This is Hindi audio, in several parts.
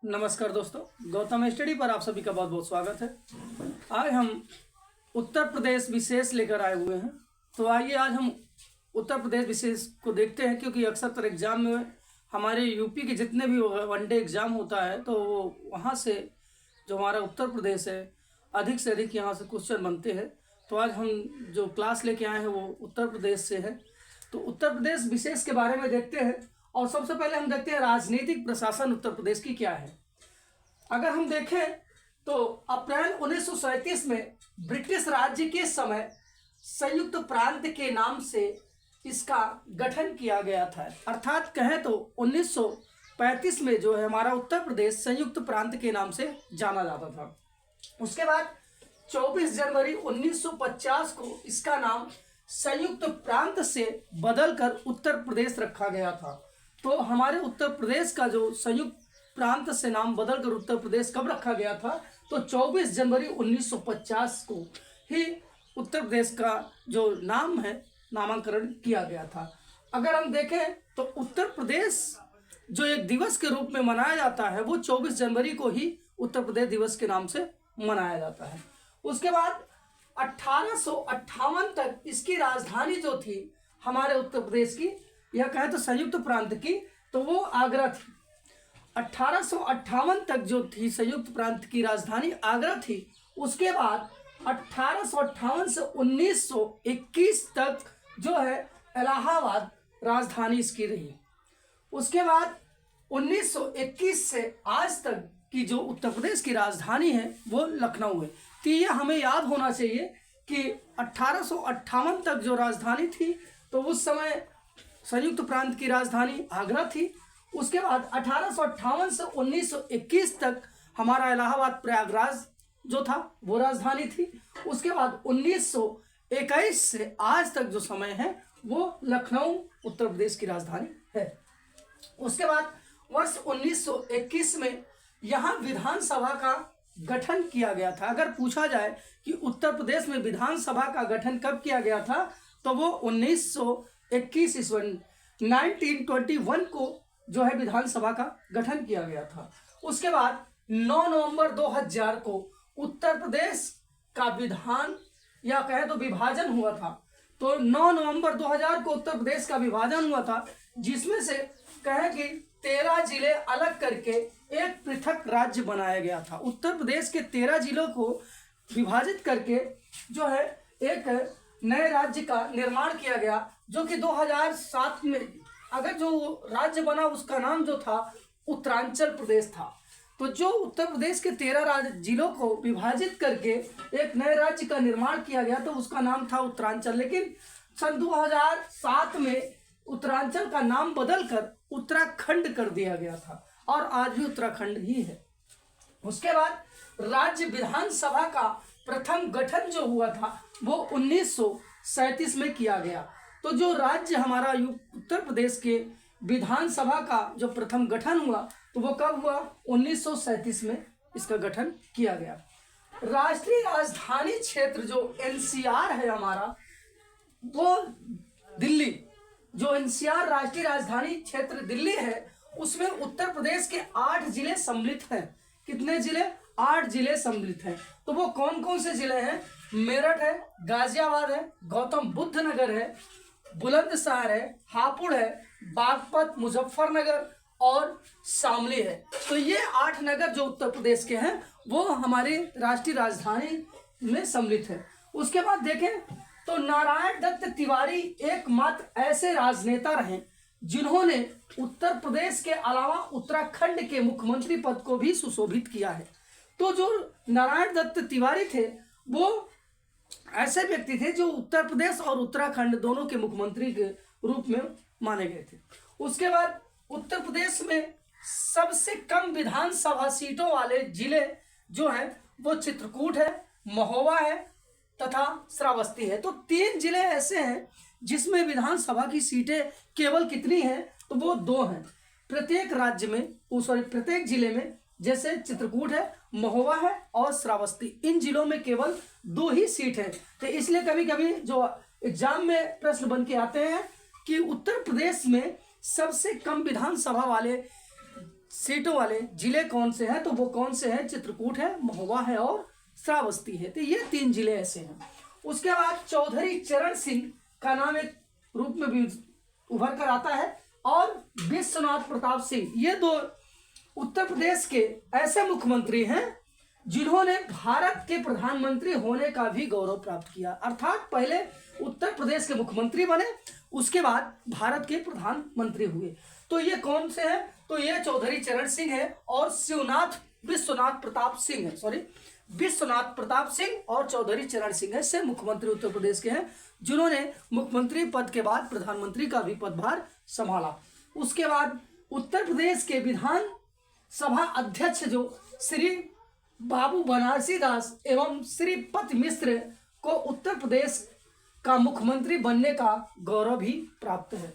नमस्कार दोस्तों, गौतम स्टडी पर आप सभी का बहुत बहुत स्वागत है। आज हम उत्तर प्रदेश विशेष लेकर आए हुए हैं। तो आइए आज हम उत्तर प्रदेश विशेष को देखते हैं, क्योंकि अक्सर एग्जाम में हमारे यूपी के जितने भी वनडे एग्जाम होता है तो वो वहाँ से जो हमारा उत्तर प्रदेश है अधिक से अधिक यहाँ से क्वेश्चन बनते हैं। तो आज हम जो क्लास लेके आए हैं वो उत्तर प्रदेश से है। तो उत्तर प्रदेश विशेष के बारे में देखते हैं और सबसे पहले हम देखते हैं राजनीतिक प्रशासन उत्तर प्रदेश की क्या है। अगर हम देखें तो अप्रैल 1937 में ब्रिटिश राज्य के समय संयुक्त प्रांत के नाम से इसका गठन किया गया था। अर्थात कहें तो 1935 में जो है हमारा उत्तर प्रदेश संयुक्त प्रांत के नाम से जाना जाता था। उसके बाद 24 जनवरी 1950 को इसका नाम संयुक्त प्रांत से बदलकर उत्तर प्रदेश रखा गया था। तो हमारे उत्तर प्रदेश का जो संयुक्त प्रांत से नाम बदलकर उत्तर प्रदेश कब रखा गया था? तो 24 जनवरी 1950 को ही उत्तर प्रदेश का जो नाम है नामकरण किया गया था। अगर हम देखें तो उत्तर प्रदेश जो एक दिवस के रूप में मनाया जाता है वो 24 जनवरी को ही उत्तर प्रदेश दिवस के नाम से मनाया जाता है। उसके बाद 1858 तक इसकी राजधानी जो थी हमारे उत्तर प्रदेश की, यह कहें तो संयुक्त प्रांत की, तो वो आगरा थी। 1858 तक जो थी संयुक्त प्रांत की राजधानी आगरा थी। उसके बाद 1858 से 1921 तक जो है इलाहाबाद राजधानी इसकी रही। उसके बाद 1921 से आज तक की जो उत्तर प्रदेश की राजधानी है वो लखनऊ है। तो ये हमें याद होना चाहिए कि 1858 तक जो राजधानी थी तो उस समय संयुक्त प्रांत की राजधानी आगरा थी। उसके बाद 1858 से 1921 तक हमारा इलाहाबाद प्रयागराज जो था वो राजधानी थी। उसके बाद 1921 से आज तक जो समय है वो लखनऊ उत्तर प्रदेश की राजधानी है। उसके बाद वर्ष 1921 में यहाँ विधानसभा का गठन किया गया था। अगर पूछा जाए कि उत्तर प्रदेश में विधानसभा का गठन कब किया गया था तो वो 1921 ईस्वी 1921 को जो है विधानसभा का गठन किया गया था। उसके बाद 9 नवंबर 2000 को उत्तर प्रदेश का विधान या कहें तो विभाजन हुआ था। तो 9 नवंबर 2000 को उत्तर प्रदेश का विभाजन हुआ था, जिसमें से कहें कि 13 जिले अलग करके एक पृथक राज्य बनाया गया था। उत्तर प्रदेश के 13 जिलों को विभाजित करके जो है एक नए राज्य का निर्माण किया गया, जो कि 2007 में अगर जो राज्य बना उसका नाम जो था उत्तरांचल प्रदेश था। तो जो उत्तर प्रदेश के 13 जिलों को विभाजित करके एक नए राज्य का निर्माण किया गया तो उसका नाम था उत्तरांचल। लेकिन सन 2007 में उत्तरांचल का नाम बदलकर उत्तराखंड कर दिया गया था और आज भी उत्तराखंड ही है। उसके बाद राज्य विधानसभा का प्रथम गठन जो हुआ था वो 1937 में किया गया। तो जो राज्य हमारा उत्तर प्रदेश के विधानसभा का जो प्रथम गठन हुआ तो वो कब हुआ? 1937 में इसका गठन किया गया। राष्ट्रीय राजधानी क्षेत्र जो एनसीआर है हमारा, वो दिल्ली, जो एनसीआर राष्ट्रीय राजधानी क्षेत्र दिल्ली है, उसमें उत्तर प्रदेश के 8 जिले सम्मिलित हैं। कितने जिले? 8 जिले सम्मिलित हैं। तो वो कौन कौन से जिले हैं? मेरठ है, गाजियाबाद है, गौतम बुद्ध नगर है, बुलंदशहर है, हापुड़ है, बागपत, मुजफ्फरनगर और शामली है। तो ये 8 नगर जो उत्तर प्रदेश के हैं वो हमारी राष्ट्रीय राजधानी में सम्मिलित है। उसके बाद देखें तो नारायण दत्त तिवारी एकमात्र ऐसे राजनेता रहे जिन्होंने उत्तर प्रदेश के अलावा उत्तराखंड के मुख्यमंत्री पद को भी सुशोभित किया है। तो जो नारायण दत्त तिवारी थे वो ऐसे व्यक्ति थे जो उत्तर प्रदेश और उत्तराखंड दोनों के मुख्यमंत्री के रूप में माने गए थे। उसके बाद उत्तर प्रदेश में सबसे कम विधानसभा सीटों वाले जिले जो हैं वो चित्रकूट है, महोबा है तथा श्रावस्ती है। तो 3 जिले ऐसे हैं जिसमें विधानसभा की सीटें केवल कितनी हैं? तो वो 2 हैं प्रत्येक राज्य में, प्रत्येक जिले में। जैसे चित्रकूट है, महोबा है और श्रावस्ती, इन जिलों में केवल 2 ही सीट है। तो इसलिए कभी कभी जो एग्जाम में प्रश्न बन के आते हैं कि उत्तर प्रदेश में सबसे कम विधानसभा वाले सीटों वाले जिले कौन से हैं, तो वो कौन से हैं, चित्रकूट है, महोबा है और श्रावस्ती है। तो ये 3 जिले ऐसे हैं। उसके बाद चौधरी चरण सिंह का नाम एक रूप में भी उभर कर आता है, और विश्वनाथ प्रताप सिंह, ये 2 उत्तर प्रदेश के ऐसे मुख्यमंत्री हैं जिन्होंने भारत के प्रधानमंत्री होने का भी गौरव प्राप्त किया। अर्थात पहले उत्तर प्रदेश के मुख्यमंत्री बने, उसके बाद भारत के प्रधानमंत्री हुए। तो ये कौन से हैं, तो ये चौधरी चरण सिंह है और विश्वनाथ प्रताप सिंह है, विश्वनाथ प्रताप सिंह और चौधरी चरण सिंह है, से मुख्यमंत्री उत्तर प्रदेश के हैं जिन्होंने मुख्यमंत्री पद के बाद प्रधानमंत्री का भी पदभार संभाला। उसके बाद उत्तर प्रदेश के विधान सभा अध्यक्ष जो श्री बाबू बनारसी दास एवं श्री पत मिश्र को उत्तर प्रदेश का मुख्यमंत्री बनने का गौरव भी प्राप्त है।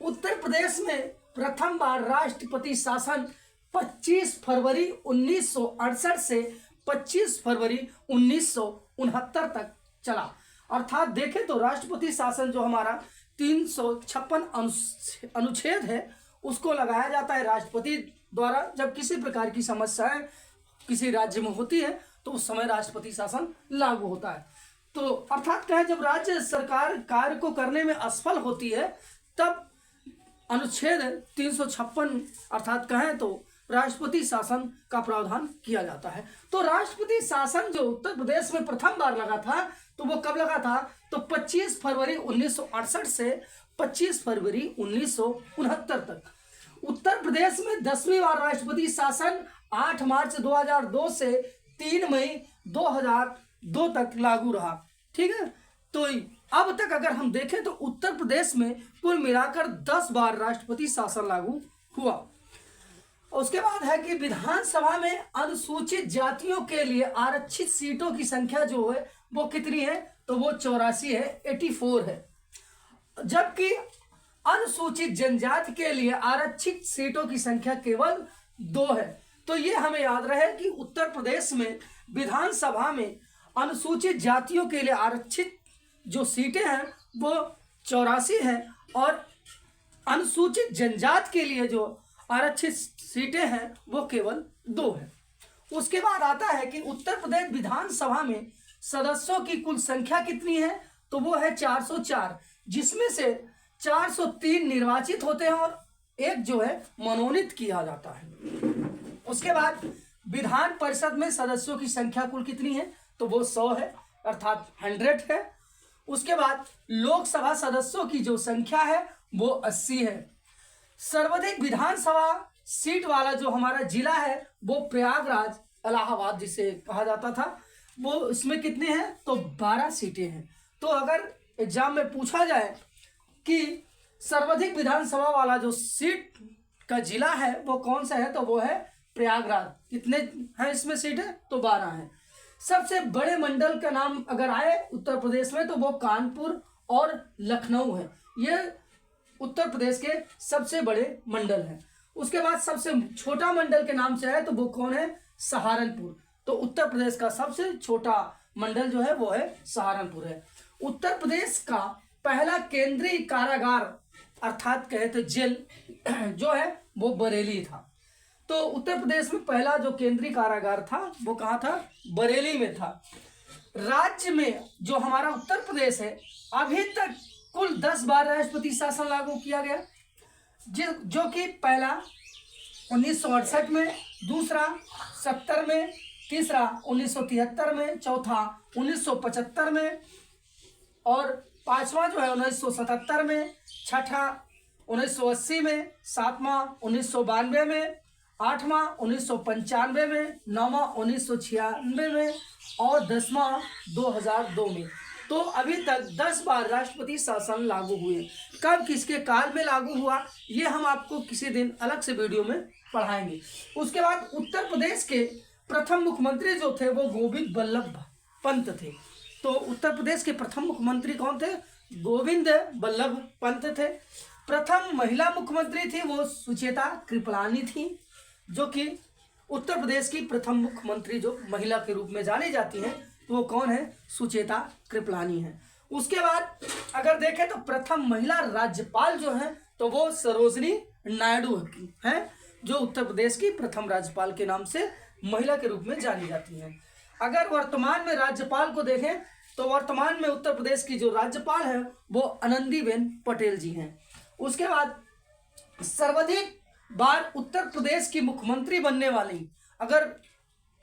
उत्तर प्रदेश में प्रथम बार राष्ट्रपति शासन 25 फरवरी 1968 से 25 फरवरी 1969 तक चला। अर्थात देखें तो राष्ट्रपति शासन जो हमारा 356 अनुच्छेद है उसको लगाया जाता है राष्ट्रपति द्वारा। जब किसी प्रकार की समस्याएं किसी राज्य में होती है तो उस समय राष्ट्रपति शासन लागू होता है। तो अर्थात कहें जब राज्य सरकार कार्य को करने में असफल होती है तब अनुच्छेद 356 अर्थात कहें तो राष्ट्रपति शासन का प्रावधान किया जाता है। तो राष्ट्रपति शासन जो उत्तर प्रदेश में प्रथम बार लगा था तो वो कब लगा था, तो 25 फरवरी 1968 से 25 फरवरी 1969 तक। उत्तर प्रदेश में 10वीं बार राष्ट्रपति शासन 8 मार्च 2002 से 3 मई 2002 तक लागू रहा। ठीक है, तो अब तक अगर हम देखें तो उत्तर प्रदेश में कुल मिलाकर 10 बार राष्ट्रपति शासन लागू हुआ। उसके बाद है कि विधानसभा में अनुसूचित जातियों के लिए आरक्षित सीटों की संख्या जो है वो कितनी है, तो वो 84 है, 84 है। जबकि अनुसूचित जनजाति के लिए आरक्षित सीटों की संख्या केवल 2 है। तो ये हमें याद रहे कि उत्तर प्रदेश में विधानसभा में अनुसूचित जातियों के लिए आरक्षित जो सीटें हैं वो 84 है और अनुसूचित जनजाति के लिए जो आरक्षित सीटें हैं वो केवल 2 है। उसके बाद आता है कि उत्तर प्रदेश विधानसभा में सदस्यों की कुल संख्या कितनी है, तो वो है 404, जिसमें से 403 निर्वाचित होते हैं और 1 जो है मनोनीत किया जाता है। उसके बाद विधान परिषद में सदस्यों की संख्या कुल कितनी है, तो वो 100 है अर्थात 100 है। उसके बाद लोकसभा सदस्यों की जो संख्या है वो 80 है। सर्वाधिक विधानसभा सीट वाला जो हमारा जिला है वो प्रयागराज इलाहाबाद जिसे कहा जाता था, वो इसमें कितने हैं, तो 12 सीटें हैं। तो अगर एग्जाम में पूछा जाए कि सर्वाधिक विधानसभा वाला जो सीट का जिला है वो कौन सा है, तो वो है प्रयागराज। कितने हैं इसमें सीटें, तो 12 हैं। सबसे बड़े मंडल का नाम अगर आए उत्तर प्रदेश में तो वो कानपुर और लखनऊ है। ये उत्तर प्रदेश के सबसे बड़े मंडल हैं। उसके बाद सबसे छोटा मंडल के नाम से है तो वो कौन है, सहारनपुर। तो उत्तर प्रदेश का सबसे छोटा मंडल जो है वो है सहारनपुर है। उत्तर प्रदेश का पहला केंद्रीय कारागार अर्थात कहे तो जेल जो है वो बरेली था। तो उत्तर प्रदेश में पहला जो केंद्रीय कारागार था वो कहाँ था, बरेली में था। राज्य में जो हमारा उत्तर प्रदेश है अभी तक कुल 10 बार राष्ट्रपति शासन लागू किया गया, जो कि पहला 1968 में, दूसरा 70 में, तीसरा 1973 में, चौथा 1975 में और पांचवा जो है 1977 में, छठा 1980 में, सातवां 1992 में, आठवां 1995 में, नौवां 1996 में और 10वां 2002 में। तो अभी तक 10 बार राष्ट्रपति शासन लागू हुए। कब किसके काल में लागू हुआ ये हम आपको किसी दिन अलग से वीडियो में पढ़ाएंगे। उसके बाद उत्तर प्रदेश के प्रथम मुख्यमंत्री जो थे वो गोविंद बल्लभ पंत थे। तो उत्तर प्रदेश के प्रथम मुख्यमंत्री कौन थे, गोविंद बल्लभ पंत थे। प्रथम महिला मुख्यमंत्री थी वो सुचेता कृपलानी थी, जो कि उत्तर प्रदेश की प्रथम मुख्यमंत्री जो महिला के रूप में जानी जाती हैं तो वो कौन है, सुचेता कृपलानी है। उसके बाद अगर देखें तो प्रथम महिला राज्यपाल जो है तो वो सरोजनी नायडू है। जो उत्तर प्रदेश की प्रथम राज्यपाल के नाम से महिला के रूप में जानी जाती हैं। अगर वर्तमान में राज्यपाल को देखें तो वर्तमान में उत्तर प्रदेश की जो राज्यपाल है वो आनंदीबेन पटेल जी हैं। उसके बाद सर्वाधिक बार उत्तर प्रदेश की मुख्यमंत्री बनने वाली, अगर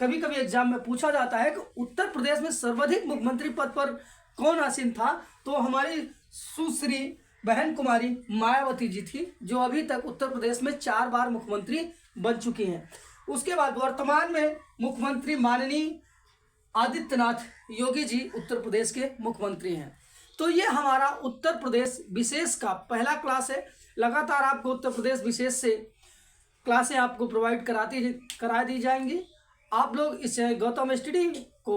कभी कभी एग्जाम में पूछा जाता है कि उत्तर प्रदेश में सर्वाधिक मुख्यमंत्री पद पर कौन आसीन था, तो हमारी सुश्री बहन कुमारी मायावती जी थी, जो अभी तक उत्तर प्रदेश में 4 बार मुख्यमंत्री बन चुकी हैं। उसके बाद वर्तमान में मुख्यमंत्री माननीय आदित्यनाथ योगी जी उत्तर प्रदेश के मुख्यमंत्री हैं। तो ये हमारा उत्तर प्रदेश विशेष का पहला क्लास है। लगातार आपको उत्तर प्रदेश विशेष से क्लासें आपको प्रोवाइड करा दी जाएंगी। आप लोग इस गौतम स्टडी को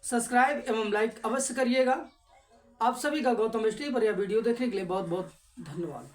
सब्सक्राइब एवं लाइक अवश्य करिएगा। आप सभी का गौतम स्टडी पर यह वीडियो देखने के लिए बहुत बहुत धन्यवाद।